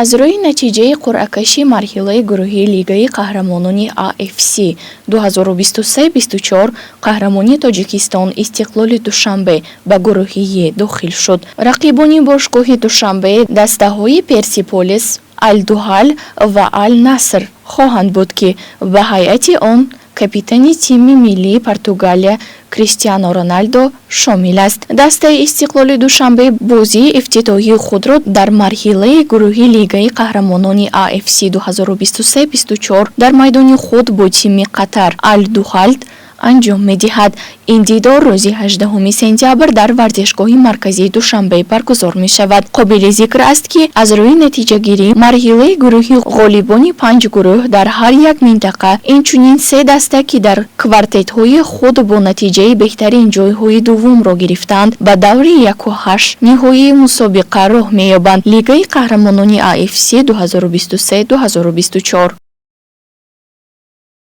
аз рӯи натиҷаи қуръакашии марҳилаи гурӯҳии Лигаи Қаҳрамонони AFC 2023-24 қаҳрамони Тоҷикистон Истиқлоли Душанбе ба гурӯҳи Е дохил шуд. Рақибони бошгоҳи Душанбе дастаҳои Персиполис, Аль-Дуҳал ва Аль-Наср хоҳанд буд, ки ба ҳайати он капитани тими миллии Португалия Криштиано Роналдо шомил аст. Дастаи Истиқлоли Душанбе бозии ифтитоҳии худро дар марҳилаи гурӯҳи Лигаи Қаҳрамонони AFC 2023-24 дар майдони худ бо тими Қатар Аль-Дуҳал анҷом медиҳад. Ин дидор рӯзи 18 сентябр дар варзишгоҳи марказии Душанбе баргузор мешавад. Қобили зикр аст, ки аз рӯи натиҷагирӣ марҳилаи гурӯҳи ғолибони 5 гурӯҳ дар ҳар як минтақа, инчунин 3 даста, ки дар квартетҳои худ бо натиҷаи беҳтарин ҷойҳои дуввумро гирифтанд, ба даври 1/8 ниҳоии мусобиқа роҳ меёбанд. Лигаи Қаҳрамонони AFC 2023-2024